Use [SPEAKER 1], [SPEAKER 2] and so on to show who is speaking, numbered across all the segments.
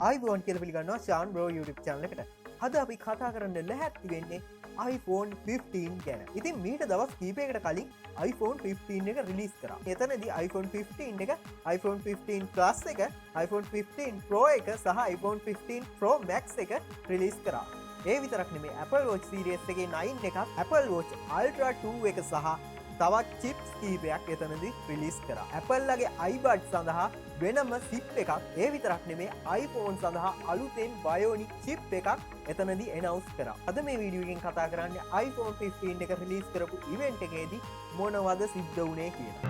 [SPEAKER 1] iPhone කියලා පිළිගන්නවා Shan bro YouTube channel එකට. අද අපි කතා කරන්න ලැහැත්ති වෙන්නේ iPhone 15 ගැන. ඉතින් මීට දවස් කීපයකට කලින් iPhone 15 එක රිලීස් කරා. එතනදී iPhone 15 එක, iPhone 15 Plus එක, iPhone 15 Pro එක සහ iPhone 15 Pro Max එක රිලීස් කරා. ඒ විතරක් නෙමේ Apple Watch series එකේ 9 එකක්, Apple Watch Ultra 2 එක සහ තවත් චිප්ස් කීපයක් එතනදී රිලීස් කරා. Apple ලගේ iBuds සඳහා වෙනම chip එකක්, ඒ විතරක් නෙමේ iPhone සඳහා අලුතෙන් Bionic chip එකක් එතනදී announce කරා. අද මේ වීඩියෝ එකෙන් කතා කරන්නේ iPhone 15 එක රිලීස් කරපු event එකේදී මොනවද සිද්ධ වුණේ කියලා.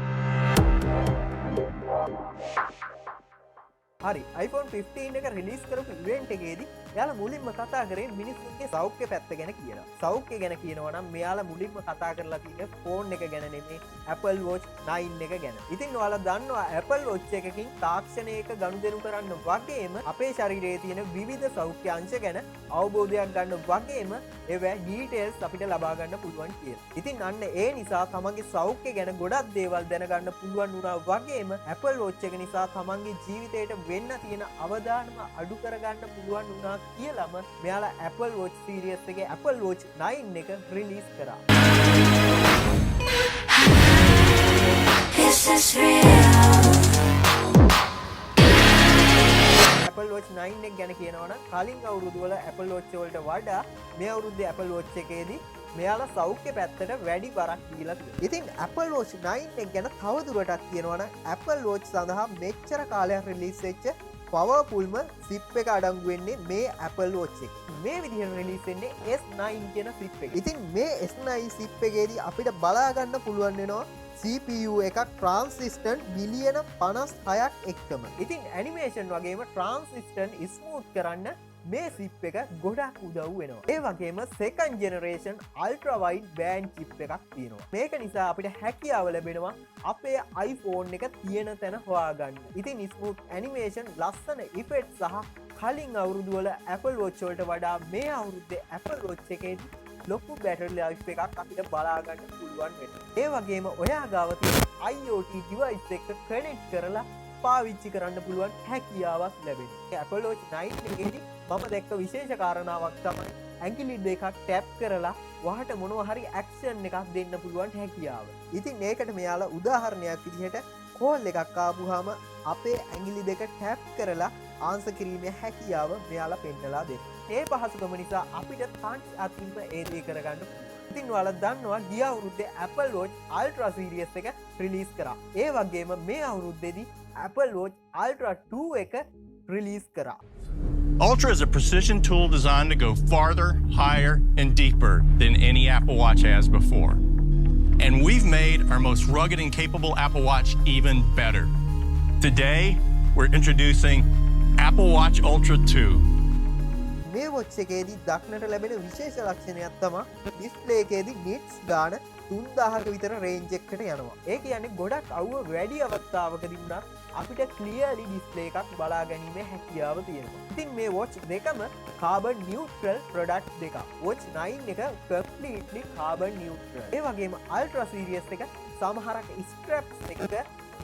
[SPEAKER 1] හරි, iPhone 15 එක රිලීස් කරපු event එකේදී යාලා මුලින්ම කතා කරේ මිනිස්සුන්ගේ සෞඛ්‍ය පැත්ත ගැන කියලා. සෞඛ්‍ය ගැන කියනවා නම් මෙයාලා මුලින්ම කතා කරලා තියෙන්නේ ෆෝන් එක ගැන නෙමෙයි, Apple Watch 9 එක ගැන. ඉතින් ඔයාලා දන්නවා Apple Watch එකකින් තාක්ෂණයක ගනුදෙනු කරන්න වගේම අපේ ශරීරයේ තියෙන විවිධ සෞඛ්‍ය අංශ ගැන අවබෝධයක් ගන්න වගේම ඒවා ඩීටේල්ස් අපිට ලබා ගන්න පුළුවන් කියලා. ඉතින් අන්න ඒ නිසා තමන්ගේ සෞඛ්‍ය ගැන ගොඩක් දේවල් දැනගන්න පුළුවන් වුණා වගේම Apple Watch එක නිසා තමන්ගේ ජීවිතේට වෙන්න තියෙන අවදානම අඩු කරගන්න පුළුවන් වුණා කියලාම මෙයාලා Apple Watch series එකේ Apple Watch 9 එක රිලීස් කරා. Apple Watch 9 එක ගැන කියනවා නම් කලින් අවුරුදු වල Apple Watch වලට වඩා මේ අවුරුද්දේ Apple Watch එකේදී මෙයාලා සෞඛ්‍ය පැත්තට වැඩි බරක් දීලා තියෙනවා. ඉතින් Apple Watch 9 එක ගැන තවදුරටත් කියනවා නම් Apple Watch සඳහා මෙච්චර කාලයක් රිලීස් වෙච්ච පවර්ෆුල්ම chip එක අඩංගු වෙන්නේ මේ Apple Watch එක. මේ විදිහට රිලීස් වෙන්නේ S9 කියන chip එක. ඉතින් මේ S9 chip එකේදී අපිට බලා ගන්න පුළුවන් වෙනවා CPU එකක් transistor මිලියන 56ක් එක්කම. ඉතින් ඇනිමේෂන් වගේම transistor ස්මූත් කරන්න මේ chip එක ගොඩක් උදව් වෙනවා. ඒ වගේම second generation ultra wide band chip එකක් තියෙනවා. මේක නිසා අපිට හැකියාව ලැබෙනවා අපේ iPhone එක තියෙන තැන හොයාගන්න. ඉතින් smooth animation, ලස්සන effects සහ කලින් අවුරුදු වල Apple Watch වලට වඩා මේ අවුරුද්දේ Apple Watch එකේදී ලොකු battery life එකක් අපිට බලා ගන්න පුළුවන් වෙනවා. ඒ වගේම ඔයා ගාව තියෙන IoT device එක connect කරලා පාවිච්චි කරන්න පුළුවන් හැකියාවක් ලැබෙනවා. Apple Watch 9 එකේදී මම දැක්ක විශේෂ කාරණාවක් තමයි ඇඟිලි දෙකක් ටැප් කරලා වහට මොනවා හරි ඇක්ෂන් එකක් දෙන්න පුළුවන් හැකියාව. ඉතින් ඒකට මෙයාලා උදාහරණයක් විදිහට කෝල් එකක් ආපුවාම අපේ ඇඟිලි දෙක ටැප් කරලා ආන්සර් කිරීමේ හැකියාව මෙයාලා පෙන්නලා දෙනවා. ඒ පහසුකම නිසා අපිට touch අතින්ම ඒ දේ කරගන්න පුළුවන්. ඉතින් ඔයාලා දන්නවා ගිය අවුරුද්දේ Apple Watch Ultra series එක රිලීස් කරා. ඒ වගේම මේ අවුරුද්දේදී Apple Watch Ultra 2 එක රිලීස් කරා.
[SPEAKER 2] Ultra is a precision tool designed to go farther, higher, and deeper than any Apple Watch has before. And we've made our most rugged and capable Apple Watch even better. Today, we're introducing Apple Watch Ultra 2.
[SPEAKER 1] මේ watch එකේදී දක්නට ලැබෙන විශේෂ ලක්ෂණයක් තමයි display එකේදී nits ගාන 3000ක විතර range එකකට යනවා. ඒ කියන්නේ ගොඩක් අවුව වැඩි අවස්ථාවකදී වුණත් අපිට clearly display එකක් බලා ගැනීමේ හැකියාව තියෙනවා. ඉතින් මේ watch දෙකම carbon neutral product දෙකක්. Watch 9 එක completely carbon neutral. ඒ වගේම Ultra series එක සමහරක් straps එක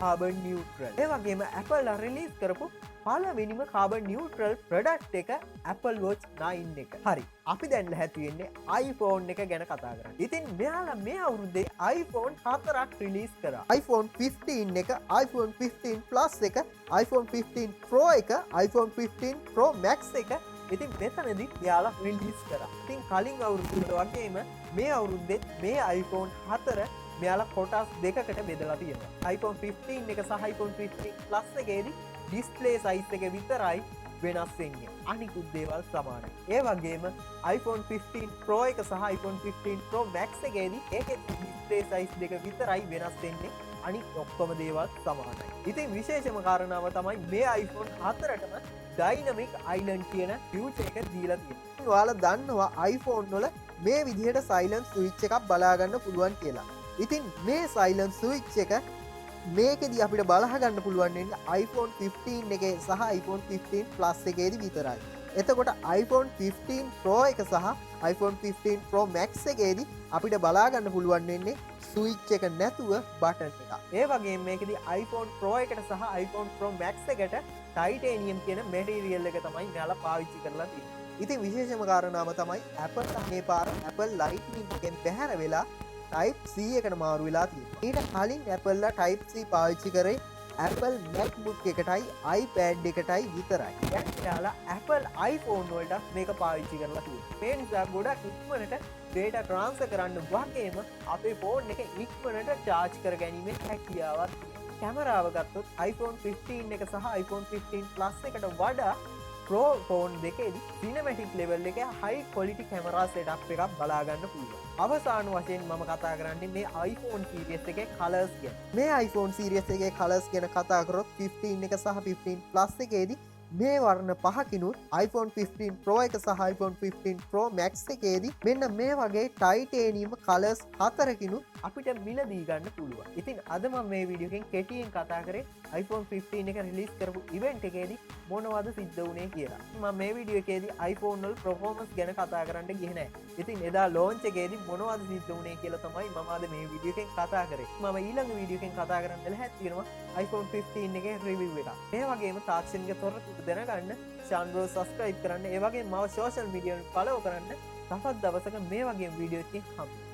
[SPEAKER 1] carbon neutral. ඒ වගේම Apple රිලීස් කරපු පළවෙනිම carbon neutral product එක Apple Watch 9 එක. හරි, අපි දැන් ලැහැත්ති වෙන්නේ iPhone එක ගැන කතා කරන්න. ඉතින් මෙයාලා මේ අවුරුද්දේ iPhone 4ක් රිලීස් කරා. iPhone 15 එක, iPhone 15 Plus එක, iPhone 15 Pro එක, iPhone 15 Pro Max එක. ඉතින් මෙතනදී මෙයාලා රිලීස් කරා. ඉතින් කලින් අවුරුද්දේ වගේම මේ අවුරුද්දේ මේ iPhone 4 මෙයාලා කොටස් දෙකකට බෙදලා තියෙනවා. iPhone 15 එක සහ iPhone 15 Plus එකේදී display size එක විතරයි වෙනස් වෙන්නේ. අනිකුත් දේවල් සමානයි. ඒ වගේම iPhone 15 Pro එක සහ iPhone 15 Pro Max එකේදී ඒකේ display size දෙක විතරයි වෙනස් වෙන්නේ. අනිත් ඔක්කොම දේවල් සමානයි. ඉතින් විශේෂම කාරණාව තමයි මේ iPhone 4ටම dynamic island කියන feature එක දීලා තියෙනවා. ඔයාලා දන්නවා iPhone වල මේ විදිහට silent switch එකක් බලා ගන්න පුළුවන් කියලා. ඉතින් මේ silent switch එක මේකෙදී අපිට බලහ ගන්න පුළුවන් වෙන්නේ iPhone 15 එකේ සහ iPhone 15 Plus එකේදී විතරයි. එතකොට iPhone 15 Pro එක සහ iPhone 15 Pro Max එකේදී අපිට බලා ගන්න පුළුවන් වෙන්නේ ස්විච් එක නැතුව බටන් එක. ඒ වගේම මේකෙදී iPhone Pro එකට සහ iPhone Pro Max එකට ටයිටේනියම් කියන මැටීරියල් එක තමයි මෙයාලා පාවිච්චි කරලා තියෙන්නේ. ඉතින් විශේෂම කාරණාව තමයි Apple මේ පාර Apple Lightning එකෙන් බැහැර වෙලා Type C එකට මාරු වෙලා තියෙනවා. ඊට කලින් Apple ලා Type C පාවිච්චි කරේ Apple MacBook එකටයි iPad එකටයි විතරයි. දැන් එයාලා Apple iPhone වලට මේක පාවිච්චි කරලා තියෙනවා. මේ නිසා ගොඩක් ඉක්මනට data transfer කරන්න වගේම අපේ ෆෝන් එක ඉක්මනට charge කර ගැනීමේ හැකියාවක් තියෙනවා. කැමරාව ගත්තොත් iPhone 15 එක සහ iPhone 15 Plus එකට වඩා Pro ෆෝන් දෙකේදී cinematic level එකේ high quality camera setup එකක් බලා ගන්න පුළුවන්. අවසාන වශයෙන් මම කතා කරන්නේ මේ iPhone series එකේ colors ගැන. මේ iPhone series එකේ colors ගැන කතා කරොත් 15 එක සහ 15 Plus එකේදී මේ වර්ණ පහකිනුත් iPhone 15 Pro එක සහ iPhone 15 Pro Max එකේදී මෙන්න මේ වගේ ටයිටේනියම් කලර්ස් හතරකිනුත් අපිට මිලදී ගන්න පුළුවන්. ඉතින් අද මම මේ වීඩියෝ එකෙන් කෙටියෙන් කතා කරේ iPhone 15 එක රිලීස් කරපු ඉවෙන්ට් එකේදී මොනවද සිද්ධ වුණේ කියලා. මම මේ වීඩියෝ එකේදී iPhone වල performance ගැන කතා කරන්න ගියේ නැහැ. ඉතින් එදා launch එකේදී මොනවද සිද්ධ වුණේ කියලා තමයි මම අද මේ වීඩියෝ එකෙන් කතා කරේ. මම ඊළඟ වීඩියෝ එකෙන් කතා කරන්න ලැහැත් වෙනවා iPhone 15 එකේ review එක. මේ වගේම තාක්ෂණික තොරතුරු දැනගන්න channel එක subscribe කරන්න. ඒ වගේම මාව social media වල follow කරන්න. තවත් දවසක මේ වගේ වීඩියෝ එකකින් හම්බ